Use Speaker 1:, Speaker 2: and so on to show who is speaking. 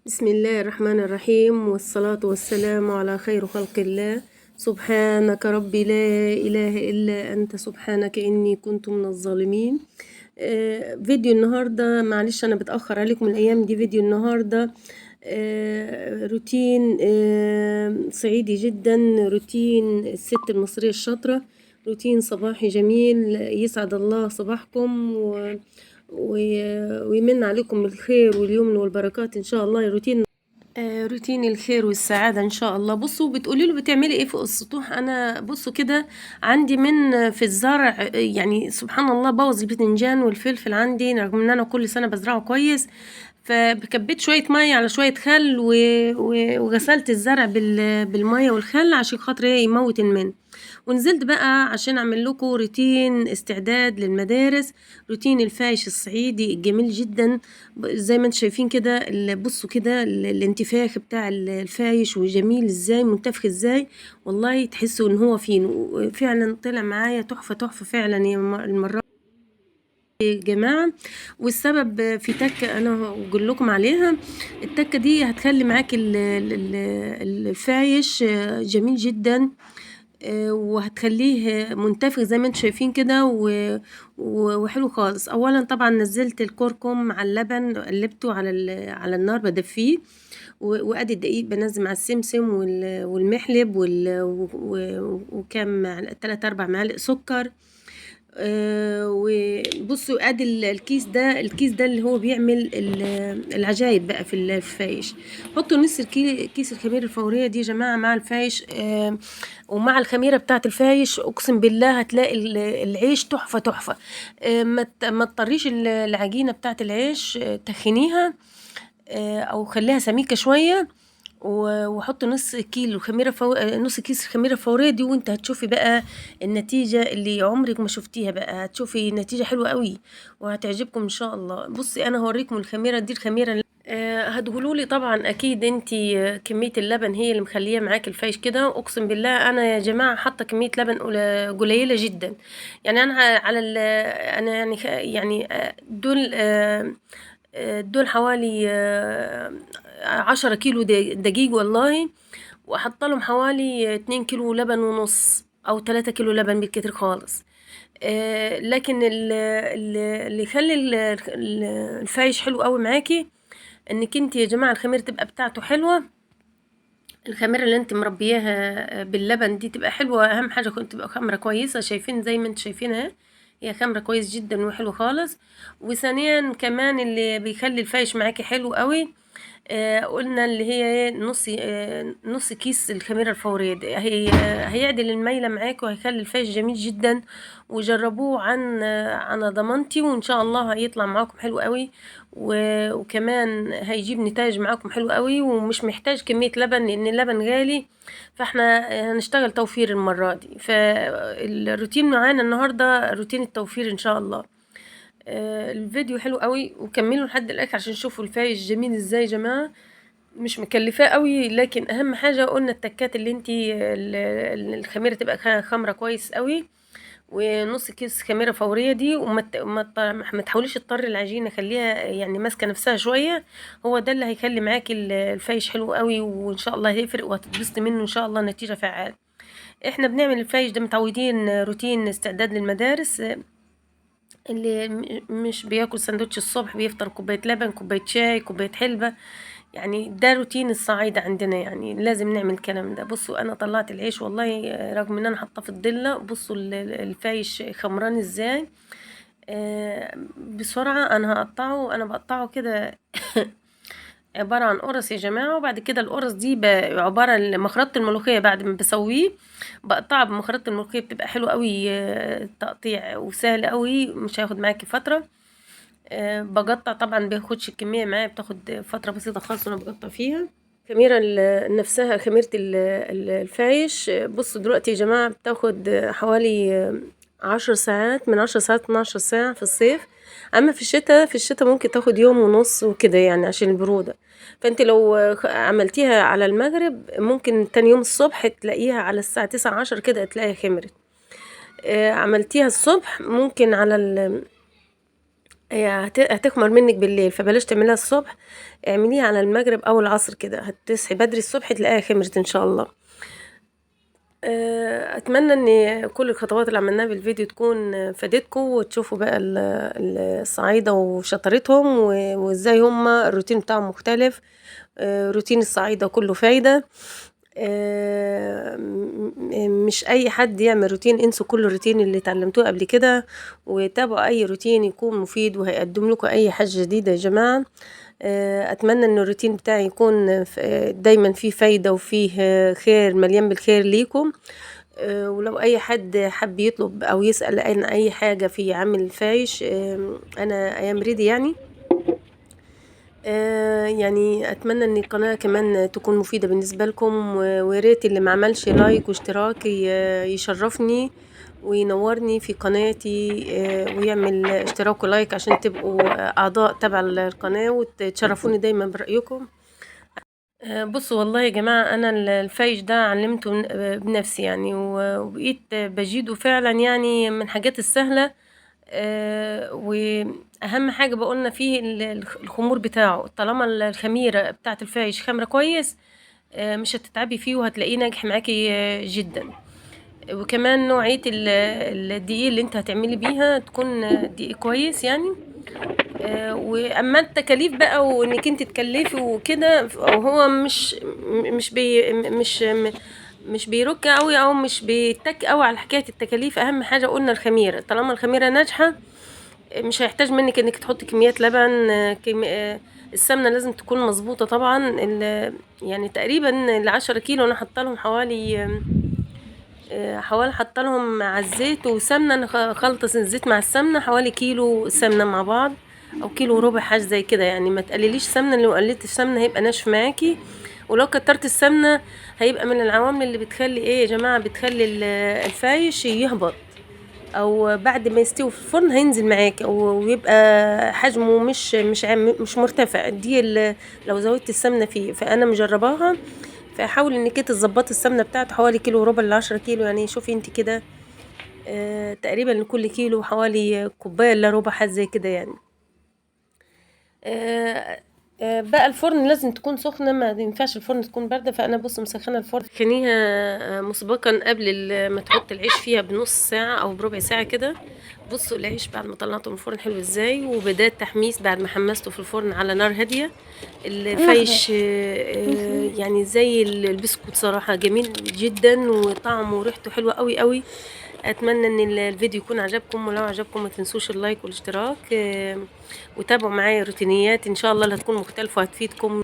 Speaker 1: بسم الله الرحمن الرحيم، والصلاة والسلام على خير خلق الله. سبحانك ربي لا إله إلا أنت، سبحانك إني كنت من الظالمين. فيديو النهاردة، معلش أنا بتأخر عليكم الأيام دي. فيديو النهاردة روتين صعيدي جدا، روتين الست المصرية الشاطرة، روتين صباحي جميل يسعد الله صباحكم ويمن عليكم الخير واليمن والبركات إن شاء الله. روتين الخير والسعادة إن شاء الله. بصوا، بتقولي له بتعملي إيه فوق السطوح؟ أنا بصوا كده عندي من في الزرع، يعني سبحان الله بوظ البتنجان والفلفل عندي، رغم إن أنا كل سنة بزرعه كويس. فكبيت شوية مية على شوية خل وغسلت الزرع بالمية والخل عشان خاطر يموت المن. ونزلت بقى عشان اعمل لكم روتين استعداد للمدارس، روتين الفايش الصعيدي الجميل جدا زي ما انتم شايفين كده. بصوا كده الانتفاخ بتاع الفايش، وجميل ازاي، منتفخ ازاي، والله تحسوا ان هو فين. فعلا طلع معايا تحفة تحفة فعلا يا المرة يا جماعة. والسبب في تكة أنا هقول لكم عليها. التكة دي هتخلي معاك الفايش جميل جدا، وهتخليه منتفخ زي ما انتم شايفين كده وحلو خالص. اولا طبعا نزلت الكركم مع اللبن، قلبته على النار بدفيه، وادي الدقيق بنزل مع السمسم والمحلب وكام 3-4 معالق سكر. وبصوا ادي الكيس ده اللي هو بيعمل العجايب بقى في الفايش. حطوا نص كيس الخميره الفوريه دي يا جماعه مع الفايش، ومع الخميره بتاعه الفايش اقسم بالله هتلاقي العيش تحفه تحفه. ما تطريش العجينه بتاعه العيش، تخنيها او خليها سميكه شويه، وحط نص كيس الخميرة الفورية دي، وانت هتشوفي بقى النتيجة اللي عمرك ما شفتيها. بقى هتشوفي نتيجة حلوة قوي وهتعجبكم ان شاء الله. بصي انا هوريكم الخميرة دي، الخميرة هتقولوا لي طبعا اكيد انتي كمية اللبن هي اللي مخليه معاك الفايش كده. اقسم بالله انا يا جماعة حاطة كمية لبن قليلة جدا. يعني انا على انا يعني دول حوالي 10 كيلو دقيق والله، وأحط لهم حوالي 2 كيلو لبن ونص أو 3 كيلو لبن بالكتير خالص. لكن اللي يخلي الفايش حلو قوي معاكي انك انت يا جماعة الخميرة تبقى بتاعته حلوة. الخميرة اللي انت مربياها باللبن دي تبقى حلوة، اهم حاجة تبقى خمرة كويسة. شايفين زي ما انت شايفينها، هي خمرة كويس جدا وحلو خالص. وثانيا كمان اللي بيخلي الفايش معاكي حلو قوي، قلنا اللي هي نص كيس الخميرة الفورية دي هيعدل الميلة معاك وهيخلي الفايش جميل جدا. وجربوه عن ضمانتي، وان شاء الله هيطلع معاكم حلو قوي، وكمان هيجيب نتائج معاكم حلو قوي، ومش محتاج كمية لبن لان اللبن غالي. فاحنا هنشتغل توفير المرة دي. فالروتين معانا النهاردة روتين التوفير ان شاء الله. الفيديو حلو قوي وكملوا لحد الاخر عشان تشوفوا الفايش جميل ازاي يا جماعه. مش مكلفاه قوي، لكن اهم حاجه قلنا التكات اللي انتي الخميره تبقى خمره كويس قوي، ونص كيس خميره فوريه دي. ما تحاوليش تطري العجينه، خليها يعني ماسكه نفسها شويه. هو ده اللي هيخلي معاكي الفايش حلو قوي، وان شاء الله هيفرق وهتتبسطي منه ان شاء الله نتيجه فعاله. احنا بنعمل الفايش ده متعودين روتين استعداد للمدارس. اللي مش بياكل سندوتش الصبح بيفطر كوباية لبن، كوباية شاي، كوباية حلبة. يعني ده روتين الصعايدة عندنا، يعني لازم نعمل الكلام ده. بصوا انا طلعت العيش والله، رغم ان انا حاطاه في الضلة. بصوا الفايش خمران ازاي. بسرعة انا هقطعه. انا بقطعه كده عبارة عن قرص يا جماعة. وبعد كده القرص دي عبارة عن مخرطة الملوخية. بعد ما بسويه بقطعه بمخرطة الملوخية، بتبقى حلوة قوي، تقطيع وسهل قوي، مش هياخد معاكي فترة. بقطع طبعا بياخدش الكمية معايا، بتاخد فترة بسيطة خالص وانا بقطع فيها. خميرة نفسها خميرة الفايش. بصوا دلوقتي يا جماعة بتاخد حوالي 10 ساعات، من 10 ساعات 12 ساعة في الصيف. اما في الشتاء ممكن تاخد يوم ونص وكده، يعني عشان البرودة. فانت لو عملتيها على المغرب ممكن تاني يوم الصبح تلاقيها على الساعة 9-10 كده تلاقيها خمرت. عملتيها الصبح ممكن هي هتخمر منِّك بالليل، فبلاش تعمليها الصبح، اعمليها على المغرب أو العصر كده، هتصحي بدري الصبح تلاقيها خمرت إن شاء الله. أتمنى إن كل الخطوات اللي عملناها بالفيديو تكون فادتكم، وتشوفوا بقى الصعايدة وشطارتهم وإزاي هُم الروتين بتاعهم مختلف، روتين الصعايدة كلّه فايدة. مش أي حد يعمل روتين، انسوا كل الروتين اللي اتعلمتوه قبل كده، وتابعوا أي روتين يكون مفيد وهيقدم لكم أي حاجة جديدة يا جماعة. أتمنى إن الروتين بتاعي يكون دايما فيه فايدة وفيه خير، مليان بالخير ليكم. ولو أي حد حب يطلب أو يسأل عن أي حاجة في عمل الفايش، أنا أيام ريدي يعني. يعني أتمنى إن القناة كمان تكون مفيدة بالنسبة لكم، ويا ريت اللي ما عملش لايك واشتراك يشرفني وينورني في قناتي، ويعمل اشتراك ولايك عشان تبقوا أعضاء تبع القناة وتشرفوني دايما برأيكم. بصوا والله يا جماعة، أنا الفايش ده علمته بنفسي يعني، وبقيت بجيده فعلا يعني من الحاجات السهلة. وأهم حاجة بقولنا فيه الخمور بتاعه، طالما الخميرة بتاعة الفايش خمرة كويس، مش هتتعبي فيه وهتلاقيه ناجح معاكي جدا. وكمان نوعية الدقيق اللي انت هتعملي بيها تكون دقيق كويس يعني. واما التكاليف بقى وانك انت تكلفي وكده، وهو مش بي مش مش بيرك قوي او مش بيتك قوي على حكايه التكاليف. اهم حاجه قلنا الخميره، طالما الخميره ناجحه مش هيحتاج منك انك تحطي كميات لبن. السمنه لازم تكون مظبوطه طبعا. يعني تقريبا ال10 كيلو انا حاطه لهم حوالي حاطه لهم على الزيت وسمنه، انا خلطه الزيت مع السمنه حوالي كيلو سمنه مع بعض او كيلو وربع، حاجه زي كده يعني. ما تقلليش سمنه، لو قللت السمنه هيبقى ناشف معاكي، ولو كترت السمنه هيبقى من العوامل اللي بتخلي ايه يا جماعه، بتخلي الفايش يهبط، او بعد ما يستوي في الفرن هينزل معاك ويبقى حجمه مش مرتفع. دي لو زودت السمنه فيه، فانا مجرباها. فحاولي انك انت تظبطي السمنه بتاعته حوالي كيلو وربع ل10 كيلو يعني. شوفي انت كده، تقريبا لكل كيلو حوالي كوبايه الا ربع، حاجه زي كده يعني. آه، بقى الفرن لازم تكون سخنه، ما ينفعش الفرن تكون بارده. فانا بص مسخنه الفرن، خليها مسبقا قبل ما تحط العيش فيها بنص ساعه او بربع ساعه كده. بصوا العيش بعد ما طلعته من الفرن حلو ازاي، وبدأ التحميص بعد ما حمسته في الفرن على نار هاديه. الفايش يعني زي البسكوت صراحه، جميل جدا وطعمه وريحته حلوه قوي قوي. اتمنى ان الفيديو يكون عجبكم، ولو عجبكم ما تنسوش اللايك والاشتراك، وتابعوا معايا روتينيات ان شاء الله اللي هتكون مختلفه وهتفيدكم.